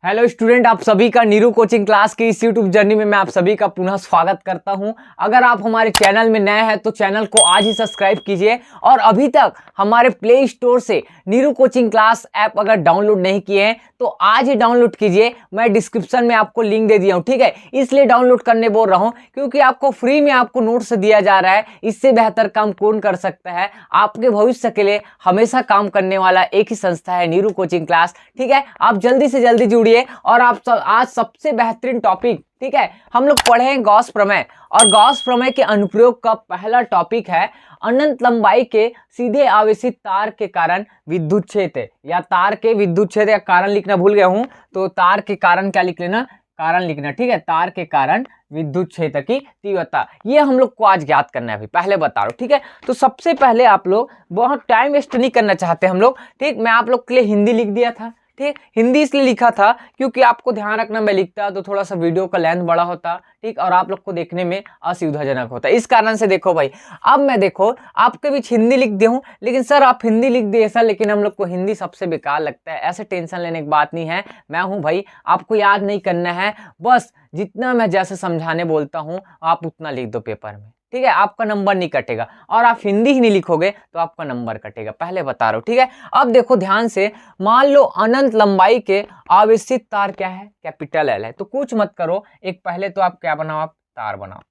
Hello student, आप सभी का नीरू कोचिंग क्लास की इस यूट्यूब जर्नी में मैं आप सभी का पुनः स्वागत करता हूं। अगर आप हमारे चैनल में नए हैं तो चैनल को आज ही सब्सक्राइब कीजिए और अभी तक हमारे प्ले स्टोर से नीरू कोचिंग क्लास ऐप अगर डाउनलोड नहीं किए हैं तो आज ही डाउनलोड कीजिए। मैं डिस्क्रिप्शन में आपको लिंक दे दिया हूं, ठीक है। इसलिए डाउनलोड करने बोल रहा हूं क्योंकि आपको फ्री में आपको नोट्स दिया जा रहा है। इससे बेहतर काम कौन कर सकता है। आपके भविष्य के लिए हमेशा काम करने वाला एक ही संस्था है नीरू कोचिंग क्लास, ठीक है। आप जल्दी से जल्दी जुड़िए और आप आज सबसे बेहतरीन टॉपिक, ठीक है, हम लोग पढ़े गॉस प्रमेय। और गॉस प्रमेय के अनुप्रयोग का पहला टॉपिक है अनंत लंबाई के सीधे आवेशित तार के कारण विद्युत क्षेत्र, या तार के विद्युत क्षेत्र का कारण लिखना भूल गया हूं तो तार के कारण क्या लिख लेना, कारण लिखना, ठीक है। तार के कारण विद्युत क्षेत्र की तीव्रता, ये हम लोग को आज ज्ञात करना है। अभी पहले बता रहा हूं, ठीक है। तो सबसे पहले आप लोग बहुत टाइम वेस्ट नहीं करना चाहते हम लोग, ठीक। मैं आप लोग के लिए हिंदी लिख दिया था, ठीक। हिंदी इसलिए लिखा था क्योंकि आपको ध्यान रखना, मैं लिखता तो थोड़ा सा वीडियो का लेंथ बड़ा होता, ठीक, और आप लोग को देखने में असुविधाजनक होता। इस कारण से देखो भाई, अब मैं देखो आपके बीच हिंदी लिख दे हूं, लेकिन सर आप हिंदी लिख दिए सर, लेकिन हम लोग को हिंदी सबसे बेकार लगता है। ऐसे टेंशन लेने की बात नहीं है, मैं हूं भाई, आपको याद नहीं करना है, बस जितना मैं जैसे समझाने बोलता हूं आप उतना लिख दो पेपर में, ठीक है। आपका नंबर नहीं कटेगा, और आप हिंदी ही नहीं लिखोगे तो आपका नंबर कटेगा, पहले बता रहा हूं, ठीक है। अब देखो ध्यान से, मान लो अनंत लंबाई के आवेशित तार क्या है, कैपिटल एल है। तो कुछ मत करो, एक पहले तो आप क्या बनाओ, आप तार बनाओ।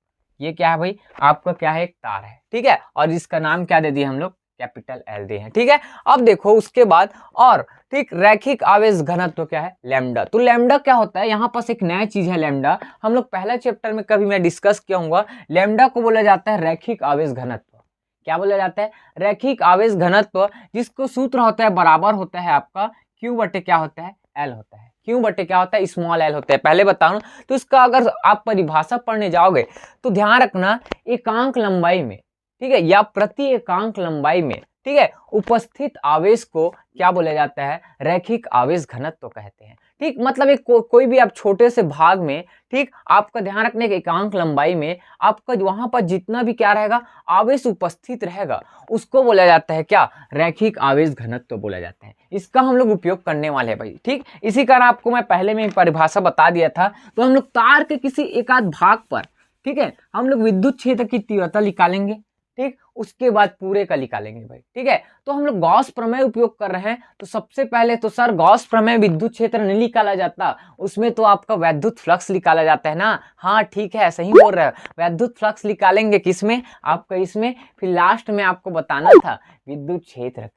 ये क्या है भाई, आपका क्या है, एक तार है, ठीक है। और इसका नाम क्या दे दिया हम लोग, कैपिटल एल दे हैं, ठीक है। अब देखो उसके बाद, और ठीक, रैखिक आवेश घनत्व तो क्या है, लैम्डा। तो लैम्डा क्या होता है, यहाँ पास एक नया चीज है लैम्डा, हम लोग पहला चैप्टर में कभी मैं डिस्कस किया हूँ। लैम्डा को बोला जाता है रैखिक आवेश घनत्व। क्या बोला जाता है, रैखिक आवेश घनत्व, जिसको सूत्र होता है बराबर होता है आपका क्यू बटे क्या होता है, एल होता है। क्यू बटे क्या होता है, स्मॉल एल होता है, पहले बताऊं। तो इसका अगर आप परिभाषा पढ़ने जाओगे तो ध्यान रखना, एकांक लंबाई में, ठीक है, या प्रति एकांक लंबाई में, ठीक है, उपस्थित आवेश को क्या बोला जाता है, रैखिक आवेश घनत्व कहते हैं, ठीक। मतलब एक कोई भी आप छोटे से भाग में, ठीक, आपका ध्यान रखने के एकांक लंबाई में आपका वहां पर जितना भी क्या रहेगा, आवेश उपस्थित रहेगा, उसको बोला जाता है क्या, रैखिक आवेश घनत्व बोला जाता है। इसका हम लोग उपयोग करने वाले हैं भाई, ठीक। इसी कारण आपको मैं पहले में परिभाषा बता दिया था। तो हम लोग तार के किसी एकाध भाग पर, ठीक है, हम लोग विद्युत क्षेत्र की तीव्रता निकालेंगे, ठीक, उसके बाद पूरे का निकालेंगे भाई, ठीक है। तो हम लोग गॉस प्रमेय उपयोग कर रहे हैं। तो सबसे पहले तो सर गॉस प्रमेय विद्युत क्षेत्र नहीं निकाला जाता, उसमें तो आपका वैद्युत फ्लक्स निकाला जाता है ना। हाँ ठीक है, सही बोल रहे हो, वैद्युत फ्लक्स निकालेंगे किसमें, आपका इसमें, फिर लास्ट में आपको बताना था विद्युत क्षेत्र,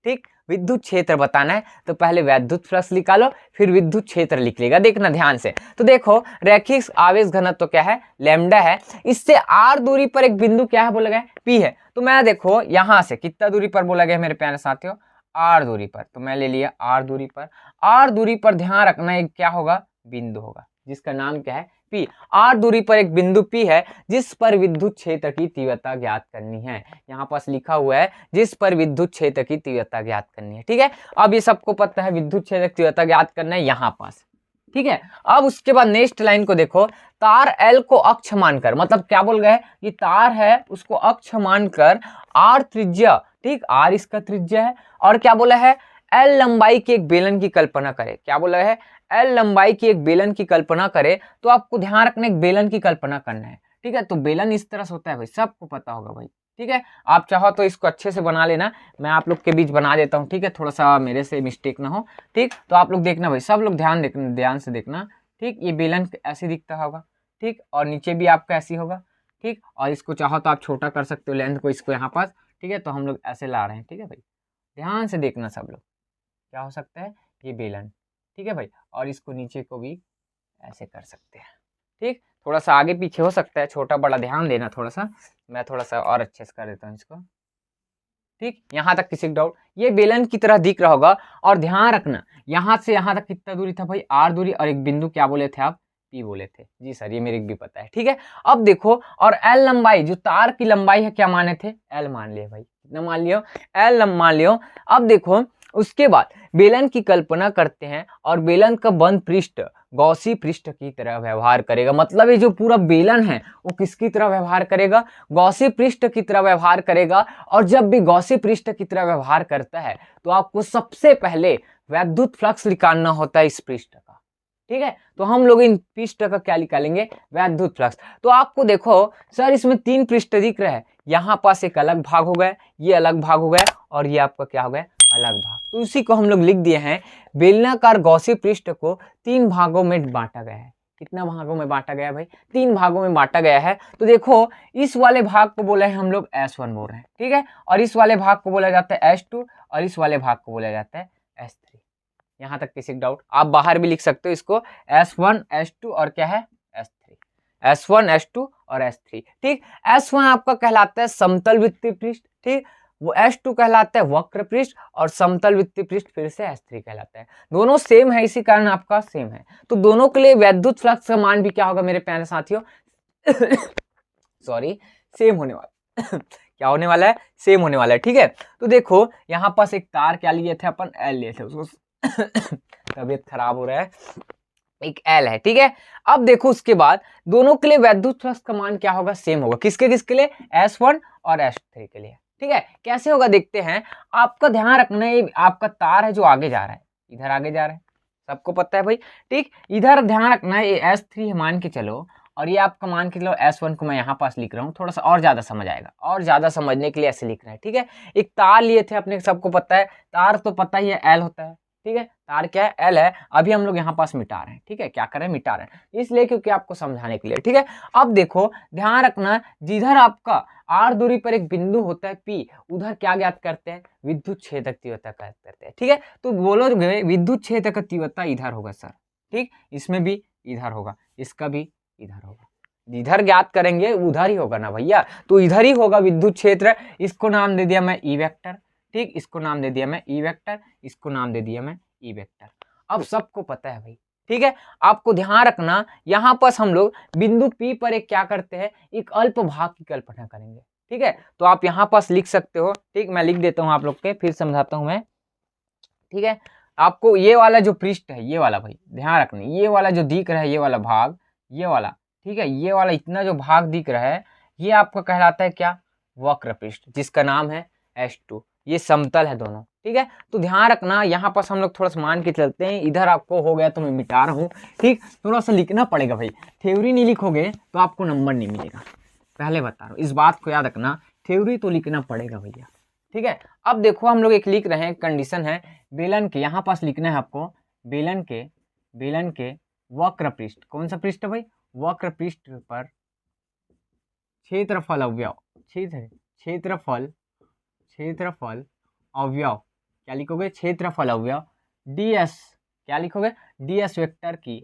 ठीक, विद्युत क्षेत्र बताना है। तो पहले वैद्युत फ्लक्स निकालो, फिर विद्युत क्षेत्र लिख लेगा, देखना ध्यान से। तो देखो रैखिक आवेश घनत्व तो क्या है, लैम्डा है। इससे आर दूरी पर एक बिंदु क्या है बोला गया, पी है। तो मैं देखो यहां से कितना दूरी पर बोला गया मेरे प्यारे साथियों, आर दूरी पर। तो मैं ले लिया आर दूरी पर। आर दूरी पर ध्यान रखना एक क्या होगा, बिंदु होगा, जिसका नाम क्या है, पी। आर दूरी पर एक बिंदु पी है जिस पर विद्युत क्षेत्र की तीव्रता ज्ञात करनी है। यहाँ पास लिखा हुआ है जिस पर विद्युत क्षेत्र की तीव्रता ज्ञात करनी है, ठीक है। अब ये सबको पता है विद्युत क्षेत्र की तीव्रता ज्ञात करना है यहाँ पास, ठीक है। अब उसके बाद नेक्स्ट लाइन को देखो, तार एल को अक्ष मानकर, मतलब क्या बोल गए, ये तार है उसको अक्ष मानकर आर त्रिज्या, ठीक, आर इसका त्रिज्या है, और क्या बोला है, एल लंबाई की एक बेलन की कल्पना करे। क्या बोला है, एल लंबाई की एक बेलन की कल्पना करे। तो आपको ध्यान रखना एक बेलन की कल्पना करना है, ठीक है। तो बेलन इस तरह से होता है भाई, सबको पता होगा भाई, ठीक है। आप चाहो तो इसको अच्छे से बना लेना, मैं आप लोग के बीच बना देता हूँ, ठीक है, थोड़ा सा मेरे से मिस्टेक ना हो, ठीक। तो आप लोग देखना भाई, सब लोग ध्यान से देखना, ठीक। ये बेलन ऐसे दिखता होगा, ठीक, और नीचे भी आपका ऐसी होगा, ठीक। और इसको चाहो तो आप छोटा कर सकते हो लेंथ को, इसको यहाँ पास, ठीक है। तो हम लोग ऐसे ला रहे हैं, ठीक है भाई, ध्यान से देखना सब लोग, क्या हो सकता है, ये बेलन, ठीक है भाई। और इसको नीचे को भी ऐसे कर सकते हैं, ठीक। थोड़ा सा आगे पीछे हो सकता है, छोटा बड़ा ध्यान देना थोड़ा सा, मैं थोड़ा सा और अच्छे से कर देता हूँ इसको, ठीक। यहाँ तक किसी डाउट, ये बेलन की तरह दिख रहा होगा। और ध्यान रखना यहाँ से यहाँ तक कितना दूरी था भाई, आर दूरी, और एक बिंदु क्या बोले थे आप, पी बोले थे, जी सर ये मेरे को भी पता है, ठीक है। अब देखो, और एल लंबाई, जो तार की लंबाई है क्या माने थे, एल मान लिया भाई, कितना मान लियो, एल मान लियो। अब देखो उसके बाद बेलन की कल्पना करते हैं, और बेलन का बंद पृष्ठ गॉसी पृष्ठ की तरह व्यवहार करेगा। मतलब ये जो पूरा बेलन है वो किसकी तरह व्यवहार करेगा, गॉसी पृष्ठ की तरह व्यवहार करेगा। और जब भी गॉसी पृष्ठ की तरह व्यवहार करता है तो आपको सबसे पहले वैद्युत फ्लक्स निकालना होता है इस पृष्ठ का, ठीक है। तो हम लोग इन पृष्ठ का क्या निकालेंगे, वैद्युत फ्लक्स। तो आपको देखो सर इसमें 3 पृष्ठ दिख रहे हैं, यहाँ पास एक अलग भाग हो गया, ये अलग भाग हो गया और ये आपका क्या हो गया, अलग भाग। तो उसी को हम लोग लिख दिए हैं, बेलनाकार गौसीय पृष्ठ को 3 भागों में बांटा गया है। कितना भागों में बांटा गया है भाई, 3 भागों में बांटा गया है। तो देखो इस वाले भाग को बोले हैं हम लोग S1 बोल रहे हैं, ठीक है, और इस वाले भाग को बोला जाता है S2 और इस वाले भाग को बोला जाता है S3। यहाँ तक किसी डाउट? आप बाहर भी लिख सकते हो इसको, S1 S2 और क्या है S3, S1 S2 और S3, ठीक। S1 आपका कहलाता है समतल वित्तीय पृष्ठ, ठीक, वो S2 कहलाता है वक्र पृष्ठ और समतल वित्तीय पृष्ठ फिर से S3 कहलाता है। दोनों सेम है, इसी कारण आपका सेम है। तो दोनों के लिए वैद्युत फ्लक्स का मान भी क्या होगा मेरे प्यारे साथियों सॉरी, सेम होने वाला क्या होने वाला है, सेम होने वाला है, ठीक है। तो देखो यहाँ पास एक तार क्या लिए थे अपन, L लिए थे, उसको तबीयत खराब हो रहा है, एक L है, ठीक है। अब देखो उसके बाद दोनों के लिए वैद्युत फ्लक्स का मान क्या होगा, सेम होगा। किसके किसके लिए, S1 और S3 के लिए, ठीक है। कैसे होगा देखते हैं। आपका ध्यान रखना है, आपका तार है जो आगे जा रहा है, इधर आगे जा रहा है, सबको पता है भाई, ठीक। इधर ध्यान रखना है, ये S3 मान के चलो और ये आपका मान के चलो S1 को मैं यहाँ पास लिख रहा हूँ, थोड़ा सा और ज्यादा समझ आएगा, और ज्यादा समझने के लिए ऐसे लिख रहे हैं, ठीक है। एक तार लिए थे अपने, सबको पता है तार तो पता ही है L होता है, ठीक है, तार क्या है, L है। अभी हम लोग यहाँ पास मिटा रहे हैं, ठीक है, क्या कर रहे हैं, मिटा रहे हैं, इसलिए क्योंकि आपको समझाने के लिए, ठीक है। अब देखो ध्यान रखना, जिधर आपका R दूरी पर एक बिंदु होता है P, उधर क्या ज्ञात करते हैं, विद्युत क्षेत्र तीव्रता ज्ञात करते हैं, ठीक है। तो बोलोगे विद्युत क्षेत्र का तीव्रता इधर होगा सर, ठीक, इसमें भी इधर होगा, इसका भी इधर होगा, इधर ज्ञात करेंगे उधर ही होगा ना भैया, तो इधर ही होगा विद्युत क्षेत्र। इसको नाम दे दिया मैं E वेक्टर, ठीक, इसको नाम दे दिया मैं E वेक्टर, इसको नाम दे दिया मैं E वेक्टर। अब सबको पता है भाई, ठीक है। आपको ध्यान रखना, यहाँ पास हम लोग बिंदु P पर एक क्या करते हैं, एक अल्प भाग की कल्पना करेंगे, ठीक है। तो आप यहाँ पास लिख सकते हो, ठीक, मैं लिख देता हूँ आप लोग के, फिर समझाता हूँ मैं, ठीक है। आपको ये वाला जो पृष्ठ है, ये वाला भाई ध्यान रखना, ये वाला जो दिख रहा है, ये वाला भाग, ये वाला, ठीक है, ये वाला इतना जो भाग दिख रहा है, ये आपका कहलाता है क्या, वक्र पृष्ठ, जिसका नाम है S2। ये समतल है दोनों, ठीक है। तो ध्यान रखना, यहाँ पास हम लोग थोड़ा सा मान के चलते हैं, इधर आपको हो गया तो मैं मिटा रहा हूँ, ठीक, थोड़ा सा लिखना पड़ेगा भाई, थ्योरी नहीं लिखोगे तो आपको नंबर नहीं मिलेगा, पहले बता रहा हूँ, इस बात को याद रखना, थ्योरी तो लिखना पड़ेगा भैया, ठीक है। अब देखो हम लोग एक लिख रहे हैं, कंडीशन है बेलन के, यहाँ पास लिखना है आपको बेलन के वक्र पृष्ठ, कौन सा पृष्ठ भाई, वक्र पृष्ठ पर क्षेत्रफल अवयव, क्षेत्रफल अवयव क्या लिखोगे, क्षेत्रफल अवयव ds, क्या लिखोगे, ds वेक्टर की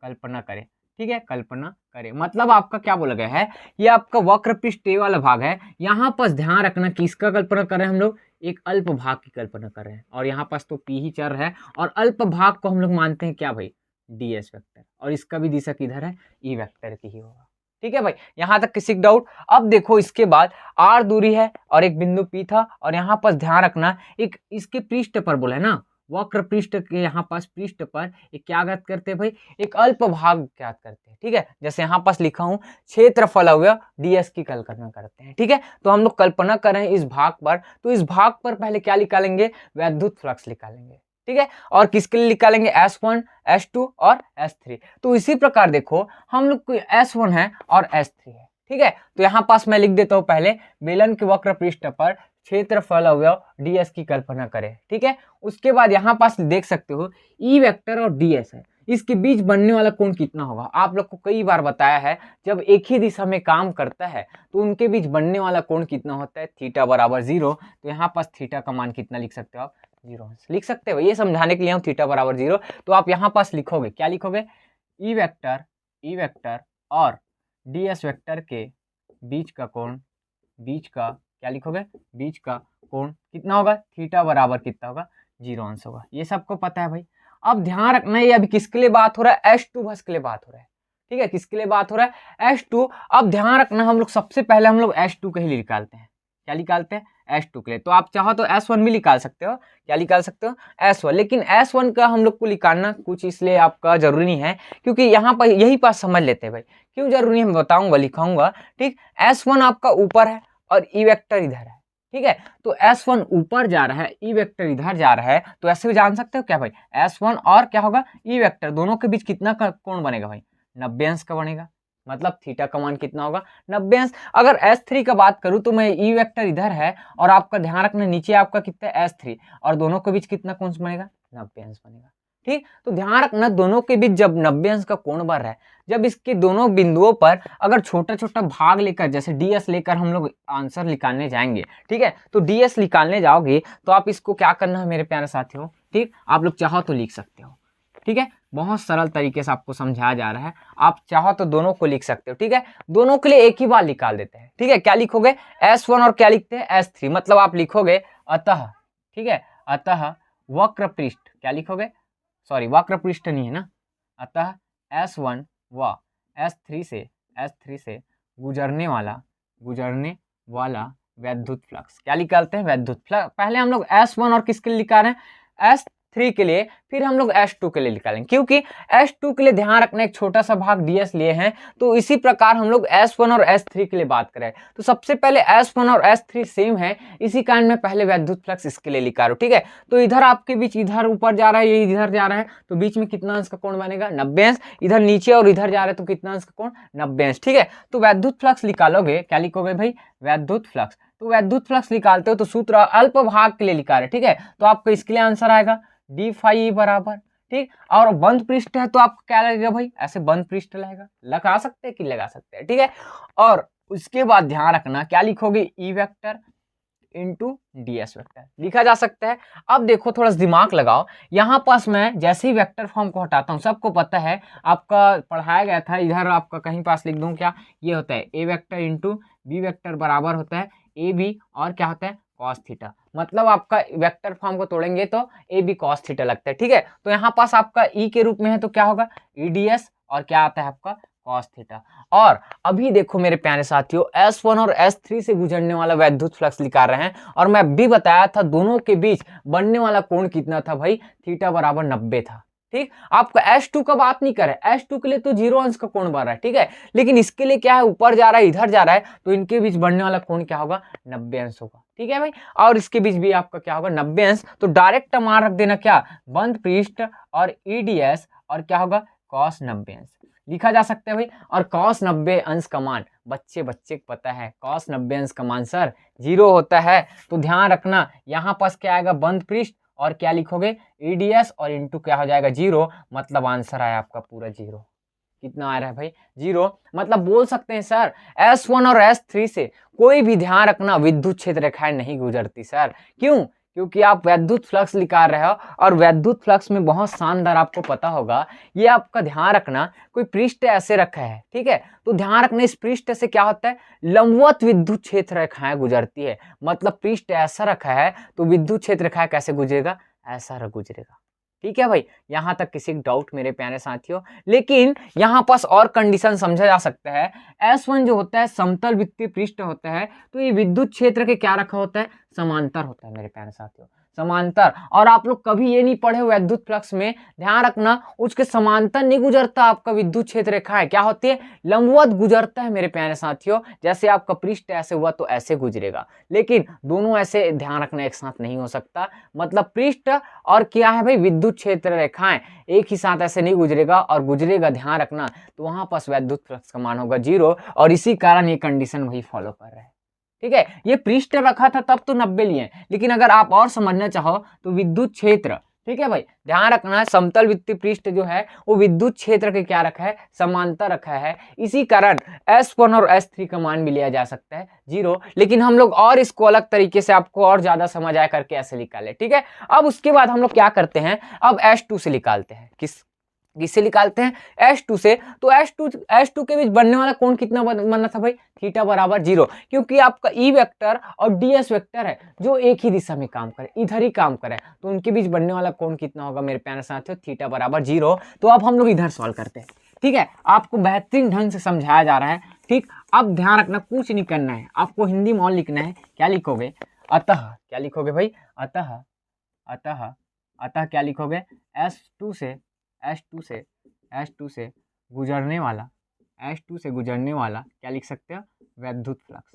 कल्पना करें, ठीक है, कल्पना करें। मतलब आपका क्या बोला गया है, ये आपका वक्र पृष्ठ ये वाला भाग है, यहाँ पास ध्यान रखना किसका कल्पना कर रहे हैं हम लोग, एक अल्प भाग की कल्पना कर रहे हैं, और यहाँ पास तो P ही चर है, और अल्प भाग को हम लोग मानते हैं क्या भाई, ds वेक्टर, और इसका भी दिशा किधर है, E वेक्टर की ही होगा, ठीक है भाई। यहाँ तक किसी डाउट? अब देखो इसके बाद R दूरी है और एक बिंदु P था, और यहाँ पास ध्यान रखना एक इसके पृष्ठ पर बोला है ना, वक्र पृष्ठ के यहाँ पास पृष्ठ पर एक क्या ज्ञात करते हैं भाई, एक अल्प भाग ज्ञात करते हैं, ठीक है। जैसे यहाँ पास लिखा हूँ क्षेत्रफल अवयव ds की कल्पना करते हैं, ठीक है। तो हम लोग कल्पना कर रहे हैं इस भाग पर, तो इस भाग पर पहले क्या निकालेंगे, वैद्युत फ्लक्स निकालेंगे, ठीक है। और किसके लिए निकालेंगे, S1 S2 और S3। तो इसी प्रकार देखो हम लोग को S1 है और S3 है, ठीक है। तो यहाँ पास मैं लिख देता हूँ पहले, बेलन के वक्र पृष्ठ पर क्षेत्रफल अवयव ds की कल्पना करें, ठीक है। उसके बाद यहाँ पास देख सकते हो E वेक्टर और ds है, इसके बीच बनने वाला कोण कितना होगा। आप लोग को कई बार बताया है, जब एक ही दिशा में काम करता है तो उनके बीच बनने वाला कोण कितना होता है, थीटा बराबर 0। तो यहाँ पास थीटा का मान कितना लिख सकते हो आप, 0 लिख सकते हो। ये समझाने के लिए हम थीटा बराबर 0, तो आप यहाँ पास लिखोगे, क्या लिखोगे, E वेक्टर और ds वेक्टर के बीच का कोण, बीच का क्या लिखोगे, बीच का कोण कितना होगा, थीटा बराबर कितना होगा, 0 अंश होगा। ये सबको पता है भाई। अब ध्यान रखना, ये अभी किसके लिए बात हो रहा है, S2 बस के लिए बात हो रहा है, ठीक है, किसके लिए बात हो रहा है, S2। अब ध्यान रखना, हम लोग सबसे पहले हम लोग S2 के ही निकालते हैं, क्या निकालते हैं, S2 के लिए। तो आप चाहो तो S1 भी निकाल सकते हो, क्या निकाल सकते हो, S1। लेकिन S1 का हम लोग को निकालना कुछ इसलिए आपका जरूरी नहीं है, क्योंकि यहाँ पर यही बात समझ लेते हैं भाई, क्यों जरूरी है मैं बताऊंगा, लिखाऊंगा, ठीक। S1 आपका ऊपर है और E वेक्टर इधर है, ठीक है। तो S1 ऊपर जा रहा है, ई वेक्टर इधर जा रहा है, तो ऐसे भी जान सकते हो क्या भाई, S1 और क्या होगा ई वेक्टर दोनों के बीच कितना कोण बनेगा भाई, 90 अंश का बनेगा। मतलब थीटा का मान कितना होगा, 90 अंश। अगर S3 का बात करूं तो मैं ई वेक्टर इधर है और आपका ध्यान रखना नीचे आपका कितना है S3 और दोनों के बीच कितना कोण बनेगा, 90 अंश बनेगा। ठीक, तो ध्यान रखना दोनों के बीच जब 90 अंश का कोण बन रहा है, जब इसके दोनों बिंदुओं पर अगर छोटा छोटा भाग लेकर जैसे ds लेकर हम लोग आंसर निकालने जाएंगे, ठीक है, तो ds निकालने जाओगे तो आप इसको क्या करना है मेरे प्यारे साथियों, ठीक, आप लोग चाहो तो लिख सकते हो, ठीक है, बहुत सरल तरीके से आपको समझाया जा रहा है, आप चाहो तो दोनों को लिख सकते हो, ठीक है, दोनों के लिए एक ही बार निकाल देते हैं, ठीक है, क्या लिखोगे S1 और क्या लिखते हैं S3, मतलब आप लिखोगे अतः, ठीक है, अतः वक्र पृष्ठ, क्या लिखोगे, सॉरी वक्र पृष्ठ नहीं है ना, अतः S1 व S3 से गुजरने वाला वैद्युत फ्लक्स, क्या निकालते हैं वैद्युत फ्लक्स। पहले हम लोग S1 और किसके लिए निकाल रहे हैं, S3 के लिए, फिर हम लोग S2 के लिए निकालेंगे, क्योंकि S2 के लिए ध्यान रखना एक छोटा सा भाग ds लिए हैं, तो इसी प्रकार हम लोग S1 और S3 के लिए बात करें तो सबसे पहले S1 और S3 सेम है, इसी कारण मैं पहले वैद्युत फ्लक्स इसके लिए लिखा रहा हूं, ठीक है। तो इधर आपके बीच इधर ऊपर जा रहा है, ये इधर जा रहा है, तो बीच में कितना अंश का कोण बनेगा, 90 अंश, इधर नीचे और इधर जा रहा है तो कितना अंश का कोण, 90 अंश, ठीक है। तो वैद्युत फ्लक्स निकालोगे, क्या लिखोगे भाई वैद्युत फ्लक्स, तो वैद्युत फ्लक्स निकालते हो तो सूत्र अल्प भाग के लिए लिखा रहे, ठीक है, तो आपका इसके लिए आंसर आएगा डी फाई बराबर, ठीक, और बंद पृष्ठ है तो आपको क्या लगेगा भाई, ऐसे बंद पृष्ठ लगेगा, लगा सकते हैं कि लगा सकते हैं, ठीक है। और उसके बाद ध्यान रखना क्या लिखोगे, E vector into ds vector लिखा जा सकता है। अब देखो थोड़ा दिमाग लगाओ, यहाँ पास मैं जैसे ही वेक्टर फॉर्म को हटाता हूँ, सबको पता है आपका पढ़ाया गया था, इधर आपका कहीं पास लिख दूँ क्या, ये होता है a vector into B vector बराबर होता है ए बी और क्या होता है कॉस थीटा, मतलब आपका वेक्टर फॉर्म को तोड़ेंगे तो ए बी कॉस थीटा लगता है, ठीक है। तो यहाँ पास आपका ई के रूप में है तो क्या होगा ई डी एस और क्या आता है आपका कॉस थीटा। और अभी देखो मेरे प्यारे साथियों S1 और S3 से गुजरने वाला वैद्युत फ्लक्स निकाल रहे हैं, और मैं अभी बताया था दोनों के बीच बनने वाला कोण कितना था भाई, थीटा बराबर 90 था, ठीक। आपका S2 का बात नहीं करे, S2 के लिए तो 0 अंश का कोण बन रहा है, ठीक है, लेकिन इसके लिए क्या है ऊपर जा रहा है इधर जा रहा है, तो इनके बीच बनने वाला कोण क्या होगा 90 अंश होगा, ठीक है भाई, और इसके बीच भी आपका क्या होगा 90 अंश, तो डायरेक्ट मान रख देना क्या बंद पृष्ठ और ईडीएस और क्या होगा cos 90 अंश लिखा जा सकता है भाई। और cos 90 अंश का मान बच्चे को पता है, cos 90 अंश का मान सर 0 होता है, तो ध्यान रखना यहाँ पास क्या आएगा बंद पृष्ठ और क्या लिखोगे ईडीएस और इंटू क्या हो जाएगा 0, मतलब आंसर आया आपका पूरा 0। कितना आ रहा है भाई 0, मतलब बोल सकते हैं सर S1 और S3 से कोई भी ध्यान रखना विद्युत क्षेत्र रेखाएं नहीं गुजरती सर, क्यों, क्योंकि आप वैद्युत फ्लक्स निकाल रहे हो, और वैद्युत फ्लक्स में बहुत शानदार आपको पता होगा, ये आपका ध्यान रखना कोई पृष्ठ ऐसे रखा है, ठीक है, तो ध्यान रखना इस पृष्ठ से क्या होता है लंबवत विद्युत क्षेत्र रेखाएं गुजरती है, मतलब पृष्ठ ऐसा रखा है तो विद्युत क्षेत्र रेखाएं कैसे गुजरेगा, ऐसा गुजरेगा, ठीक है भाई। यहां तक किसी डाउट मेरे प्यारे साथियों, लेकिन यहां पास और कंडीशन समझा जा सकता है, S1 जो होता है समतल वित्तीय पृष्ठ होता है, तो ये विद्युत क्षेत्र के क्या रखा होता है समांतर होता है मेरे प्यारे साथियों, समांतर। और आप लोग कभी ये नहीं पढ़े वैद्युत फ्लक्स में, ध्यान रखना उसके समांतर नहीं गुजरता आपका विद्युत क्षेत्र रेखा है, क्या होती है लंबवत गुजरता है मेरे प्यारे साथियों, जैसे आपका पृष्ठ ऐसे हुआ तो ऐसे गुजरेगा, लेकिन दोनों ऐसे ध्यान रखना एक साथ नहीं हो सकता, मतलब पृष्ठ और क्या है भाई विद्युत क्षेत्र रेखाएं एक ही साथ ऐसे नहीं गुजरेगा, और गुजरेगा ध्यान रखना तो वहां पास वैद्युत फ्लक्स का मान होगा 0, और इसी कारण ये कंडीशन वही फॉलो कर रहा है, ठीक है। ये पृष्ठ रखा था तब तो 90 लिए, लेकिन अगर आप और समझना चाहो तो विद्युत क्षेत्र, ठीक है भाई, ध्यान रखना समतल वित्तीय पृष्ठ जो है वो विद्युत क्षेत्र के क्या रखा है समांतर रखा है, इसी कारण S1 और S3 का मान भी लिया जा सकता है 0, लेकिन हम लोग और इसको अलग तरीके से आपको और ज्यादा समझ आया करके ऐसे निकाले, ठीक है। अब उसके बाद हम लोग क्या करते हैं, अब S2 से निकालते हैं, किससे निकालते हैं S2 से, तो S2 के बीच बनने वाला कोण कितना बनना था भाई थीटा बराबर 0, क्योंकि आपका ई वेक्टर और ds वेक्टर है जो एक ही दिशा में काम करे, इधर ही काम करे, तो उनके बीच बनने वाला कोण कितना होगा मेरे प्यारे साथियों थीटा बराबर 0। तो अब हम लोग इधर सॉल्व करते हैं, ठीक है, आपको बेहतरीन ढंग से समझाया जा रहा है, ठीक। अब ध्यान रखना कुछ नहीं करना है, आपको हिंदी में लिखना है, क्या लिखोगे अतः, क्या लिखोगे भाई अतः, अतः क्या लिखोगे S2 से गुजरने वाला क्या लिख सकते हो वैद्युत फ्लक्स,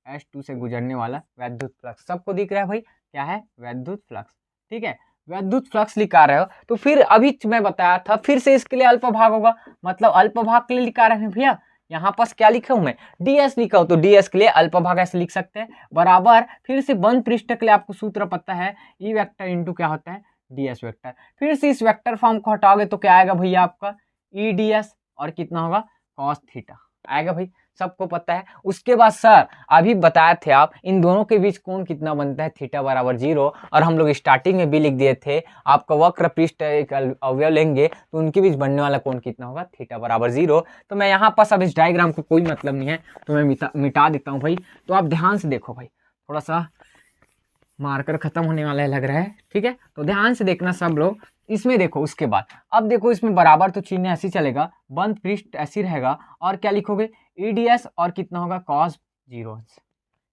S2 से गुजरने वाला वैद्युत फ्लक्स। सबको दिख रहा है भाई, क्या है? वैद्युत फ्लक्स। ठीक है, वैद्युत फ्लक्स लिखा रहे हो तो फिर अभी मैं बताया था, फिर से इसके लिए अल्प भाग होगा, मतलब अल्प भाग के लिए लिखा रहे हैं भैया। यहाँ पास क्या लिखा हूं मैं? ds लिखा हूं, तो ds के लिए अल्प भाग ऐसे लिख सकते हैं, बराबर फिर से बंद पृष्ठ के लिए आपको सूत्र पता है, ई वेक्टर इंटू क्या होता है? ds vector. फिर से इस वेक्टर फॉर्म को हटाओगे तो क्या आएगा भैया? आपका ई ds और कितना होगा? cos थीटा आएगा भाई, सबको पता है। उसके बाद सर अभी बताए थे आप, इन दोनों के बीच कोण कितना बनता है? थीटा बराबर 0। और हम लोग स्टार्टिंग में भी लिख दिए थे, आपका वक्र पृष्ठ एक अवयव लेंगे तो उनके बीच बनने वाला कोण कितना होगा? थीटा बराबर 0। तो मैं यहाँ पास अब इस डायग्राम को कोई मतलब नहीं है तो मैं मिटा देता हूँ भाई। तो आप ध्यान से देखो भाई, थोड़ा सा मार्कर खत्म होने वाला है लग रहा है, ठीक है, तो ध्यान से देखना सब लोग। इसमें देखो, उसके बाद अब देखो, इसमें बराबर तो चिन्ह ऐसे चलेगा, बंद पृष्ठ ऐसी रहेगा, और क्या लिखोगे? ईडीएस और कितना होगा? cos 0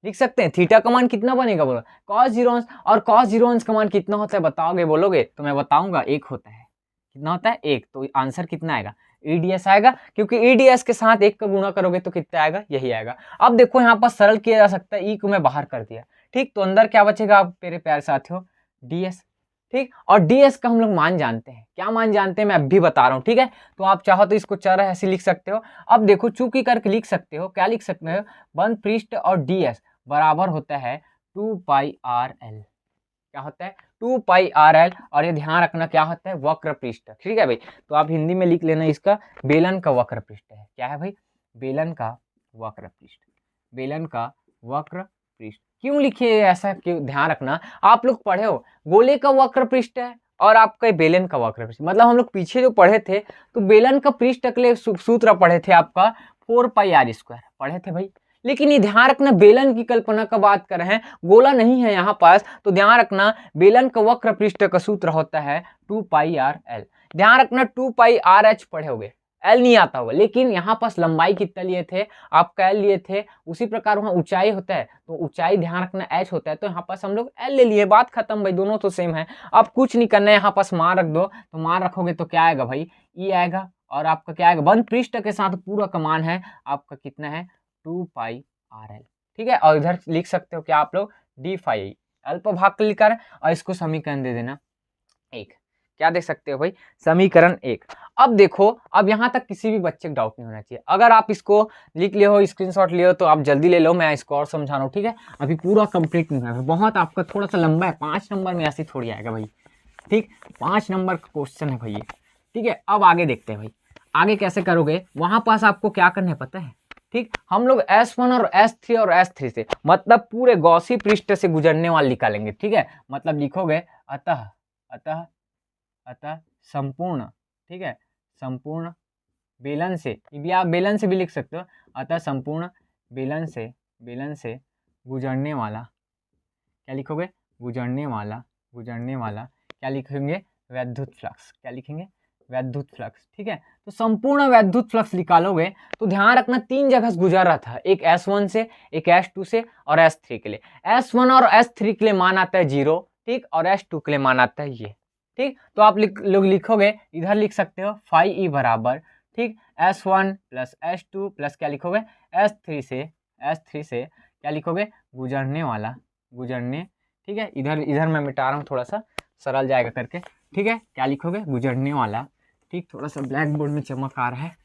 लिख सकते हैं। थीटा का मान कितना बनेगा बोलो? cos 0 और cos 0 का मान कितना होता है बताओगे? बोलोगे तो मैं बताऊंगा, 1 होता है। कितना होता है? 1। तो आंसर कितना आएगा? ईडीएस आएगा, क्योंकि ईडीएस के साथ 1 का गुणा करोगे तो कितना आएगा? यही आएगा। अब देखो यहाँ पर सरल किया जा सकता है, ई को मैं बाहर कर दिया, ठीक, तो अंदर क्या बचेगा आप मेरे प्यारे साथियों? डीएस। ठीक, और डीएस का हम लोग मान जानते हैं, क्या मान जानते हैं मैं अब भी बता रहा हूँ, ठीक है। तो आप चाहो तो इसको चर ऐसे लिख सकते हो। अब देखो चूंकि करके लिख सकते हो, क्या लिख सकते हो? बंद पृष्ठ और डीएस बराबर होता है 2πrl। क्या होता है? 2πrl। और ये ध्यान रखना क्या होता है? वक्र पृष्ठ, ठीक है भाई। तो आप हिंदी में लिख लेना इसका, बेलन का वक्र पृष्ठ है। क्या है भाई? बेलन का वक्र पृष्ठ। बेलन का वक्र पृष्ठ क्यों लिखे ऐसा? क्यों? ध्यान रखना, आप लोग पढ़े हो गोले का वक्र पृष्ठ है और आपका बेलन का वक्र पृष्ठ, मतलब हम लोग पीछे जो पढ़े थे तो बेलन का पृष्ठ के लिए सूत्र पढ़े थे आपका 4πr² पढ़े थे भाई। लेकिन ये ध्यान रखना, बेलन की कल्पना का बात कर रहे हैं, गोला नहीं है यहाँ पास, तो ध्यान रखना बेलन का वक्र पृष्ठ का सूत्र होता है 2πrl। ध्यान रखना 2πrh पढ़े होगे, एल नहीं आता होगा, लेकिन यहाँ पास लंबाई कितना लिए थे? आपका एल लिए थे। उसी प्रकार वहाँ ऊंचाई होता है तो ऊंचाई ध्यान रखना एच होता है, तो यहाँ पास हम लोग एल ले लिए, बात खत्म भाई, दोनों तो सेम है। अब कुछ नहीं करना है, यहाँ पास मान रख दो, तो मान रखोगे तो क्या आएगा भाई? ई आएगा, और आपका क्या आएगा? बंद पृष्ठ के साथ पूरा का मान है आपका कितना है? 2πrl, ठीक है। और इधर लिख सकते हो क्या आप लोग? डी फाई, अल्प भाग के लिखा है, और इसको समीकरण दे देना 1। क्या देख सकते हो भाई? समीकरण 1। अब देखो, अब यहाँ तक किसी भी बच्चे को डाउट नहीं होना चाहिए। अगर आप इसको लिख लिए हो, स्क्रीनशॉट लिए हो, तो आप जल्दी ले लो, मैं इसको और समझा रहा हूँ, ठीक है। अभी पूरा कंप्लीट नहीं हुआ है, बहुत आपका थोड़ा सा लंबा है, 5 नंबर में ऐसे थोड़ी आएगा भाई, ठीक, 5 नंबर का क्वेश्चन है भाई, ठीक है। अब आगे देखते हैं भाई, आगे कैसे करोगे। वहां पास आपको क्या करना है पता है, ठीक, हम लोग S1 और S3 और S3 से, मतलब पूरे गॉसी पृष्ठ से गुजरने वाले निकालेंगे, ठीक है। मतलब लिखोगे अतः अतः अतः संपूर्ण, ठीक है, संपूर्ण बेलन से, ये भी आप बेलन से भी लिख सकते हो, अतः संपूर्ण बेलन से गुजरने वाला, क्या लिखोगे? गुजरने वाला क्या लिखेंगे? वैद्युत फ्लक्स। क्या लिखेंगे? वैद्युत फ्लक्स, ठीक है। तो संपूर्ण वैद्युत फ्लक्स निकालोगे तो ध्यान रखना 3 जगह से गुजर रहा था, एक S1 से, एक S2 से और S3 के लिए। S1 और S3 के लिए मान आता है 0, ठीक, और S2 के लिए मान आता है ये, ठीक। तो आप लोग लिखोगे, इधर लिख सकते हो फाई ई बराबर, ठीक, S1 प्लस S2 प्लस क्या लिखोगे? S3 से क्या लिखोगे? गुजरने, ठीक है। इधर मैं मिटा रहा हूँ, थोड़ा सा सरल जाएगा करके, ठीक है। क्या लिखोगे? गुजरने वाला, ठीक, थोड़ा सा ब्लैक बोर्ड में चमक आ रहा है,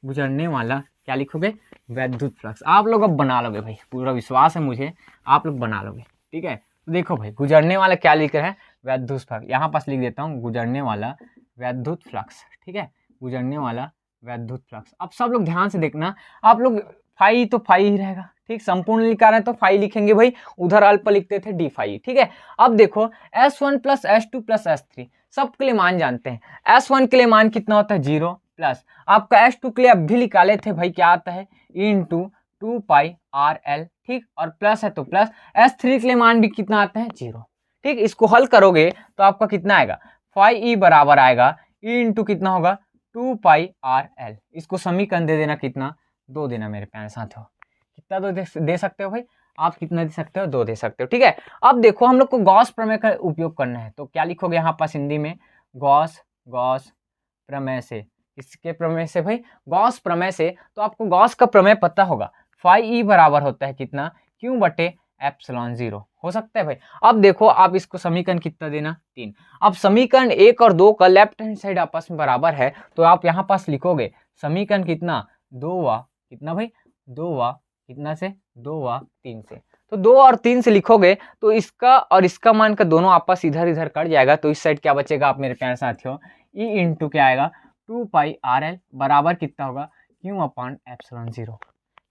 गुजरने वाला क्या लिखोगे? वैद्युत फ्लक्स। आप लोग अब बना लोगे भाई, पूरा विश्वास है मुझे, आप लोग बना लोगे, ठीक है। तो देखो भाई, गुजरने वाला क्या लिख रहे हैं? वैद्युत फ्लक्स। यहाँ पास लिख देता हूँ गुजरने वाला वैद्युत फ्लक्स, ठीक है, गुजरने वाला वैद्युत फ्लक्स। अब सब लोग ध्यान से देखना, आप लोग फाई तो फाई ही रहेगा, ठीक, संपूर्ण लिखा रहे हैं तो फाई लिखेंगे भाई, उधर अल्प लिखते थे डी फाई, ठीक है। अब देखो S1 plus S2 plus S3 सबके लिए मान जानते हैं। S1 के लिए मान कितना होता है? 0, प्लस आपका S2 के लिए अब भी निकाले थे भाई, क्या आता है? इंटू 2πrl, ठीक, और प्लस है तो प्लस। S3 के लिए मान भी कितना आता है? 0, ठीक। इसको हल करोगे तो आपका कितना आएगा? फाई ई बराबर आएगा इंटू कितना होगा? 2πrl। इसको समीकरण दे देना, कितना? 2 देना मेरे प्यारे साथियों। कितना दे सकते हो भाई आप? कितना दे सकते हो? 2 दे सकते हो, ठीक है। अब देखो हम लोग को गॉस प्रमेय का उपयोग करना है, तो क्या लिखोगे यहाँ पास हिंदी में? गॉस प्रमेय से। इसके प्रमेय से भाई, गॉस प्रमेय से। तो आपको गॉस का प्रमेय पता होगा, फाई ई बराबर होता है कितना? क्यू बटे एप्सिलॉन 0 हो सकता है भाई। अब देखो आप इसको समीकरण कितना देना 3। अब समीकरण 1 और 2 का लेफ्ट हैंड साइड आपस में बराबर है तो आप यहाँ पास लिखोगे समीकरण कितना 2 कितना भाई 2 कितना से 2 3 से, तो 2 और 3 से लिखोगे तो इसका और इसका मान का दोनों आपस इधर इधर कट जाएगा, तो इस साइड क्या बचेगा आप मेरे प्यारे साथियों ई इंटू क्या आएगा 2 पाई आर एल बराबर कितना होगा क्यू अपॉन एप्सिलॉन 0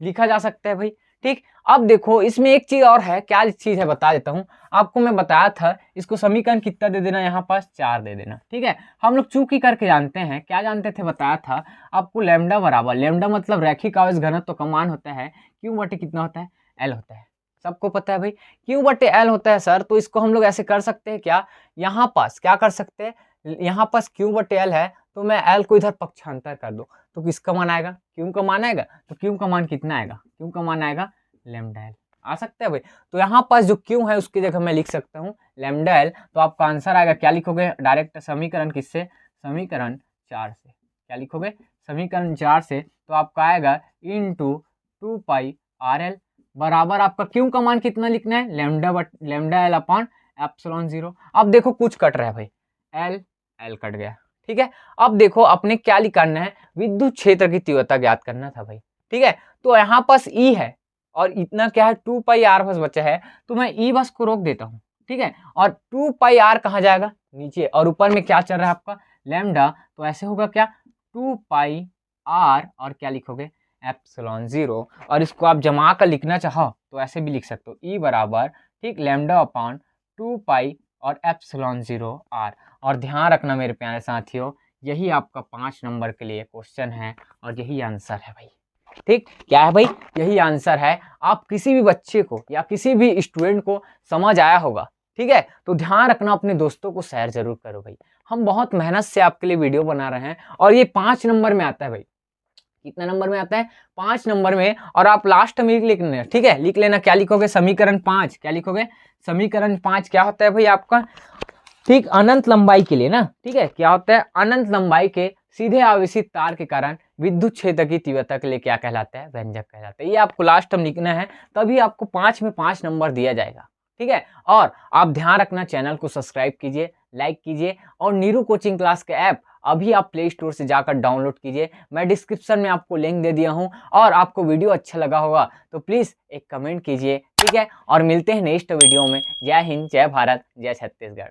लिखा जा सकता है भाई। ठीक, अब देखो इसमें एक चीज और है, क्या चीज है बता देता हूँ आपको। मैं बताया था इसको समीकरण कितना दे देना यहाँ पास 4 दे देना। ठीक है, हम लोग चूंकि करके जानते हैं, क्या जानते थे बताया था आपको लैम्डा बराबर, लैम्डा मतलब रैखिक आवेश घनत्व का मान होता है क्यू बटे कितना होता है एल होता है, सबको पता है भाई क्यू बटे एल होता है सर। तो इसको हम लोग ऐसे कर सकते हैं क्या, यहाँ पास क्या कर सकते हैं, यहाँ पास क्यू बटे एल है तो मैं एल को इधर पक्षांतर कर दो तो किसका मान आएगा क्यू का मान आएगा, तो क्यू का मान कितना आएगा, क्यू का मान आएगा लैम्डा एल आ सकता है भाई। तो यहाँ पास जो क्यू है उसकी जगह मैं लिख सकता हूँ लैम्डा एल, तो आपका आंसर आएगा क्या लिखोगे डायरेक्ट समीकरण किससे, समीकरण 4 से, क्या लिखोगे समीकरण 4 से, तो आपका आएगा इंटू 2 पाई आर एल बराबर आपका क्यू का मान कितना लिखना है लैम्डा एल अपॉन एप्सिलॉन 0। अब देखो कुछ कट रहा है भाई, एल कट गया। ठीक है, अब देखो अपने क्या करना है, विद्युत क्षेत्र की तीव्रता ज्ञात करना था भाई। ठीक है, तो यहाँ पास ई है और इतना क्या है 2 पाई आर बस बचा है, तो मैं ई बस को रोक देता हूँ। ठीक है, और 2 पाई आर कहाँ जाएगा नीचे, और ऊपर में क्या चल रहा है आपका लैम्डा, तो ऐसे होगा क्या 2 पाई आर और क्या लिखोगे एप्सिलॉन 0, और इसको आप जमा कर लिखना चाहो तो ऐसे भी लिख सकते हो ई बराबर ठीक लैम्डा अपॉन 2 पाई और एप्सिलॉन 0 आर। और ध्यान रखना मेरे प्यारे साथियों यही आपका 5 नंबर के लिए क्वेश्चन है और यही आंसर है भाई। ठीक, क्या है भाई यही आंसर है। आप किसी भी बच्चे को या किसी भी स्टूडेंट को समझ आया होगा, ठीक है, तो ध्यान रखना अपने दोस्तों को शेयर जरूर करो भाई। हम बहुत मेहनत से आपके लिए वीडियो बना रहे हैं और ये 5 नंबर में आता है भाई। कितना नंबर में आता है 5 नंबर में, और आप लास्ट में लिख लेना। ठीक है, लिख लेना क्या लिखोगे समीकरण 5, क्या लिखोगे समीकरण 5 क्या होता है भाई आपका ठीक अनंत लंबाई के लिए ना। ठीक है, क्या होता है अनंत लंबाई के सीधे आवेशित तार के कारण विद्युत क्षेत्र की तीव्रता के लिए क्या कहलाता है व्यंजक कहलाता है। ये आपको लास्ट में लिखना है, तभी आपको 5 में 5 नंबर दिया जाएगा। ठीक है, और आप ध्यान रखना चैनल को सब्सक्राइब कीजिए, लाइक कीजिए, और नीरू कोचिंग क्लास के ऐप अभी आप प्ले स्टोर से जाकर डाउनलोड कीजिए। मैं डिस्क्रिप्शन में आपको लिंक दे दिया हूं, और आपको वीडियो अच्छा लगा होगा तो प्लीज़ एक कमेंट कीजिए। ठीक है, और मिलते हैं नेक्स्ट वीडियो में। जय हिंद, जय भारत, जय छत्तीसगढ़।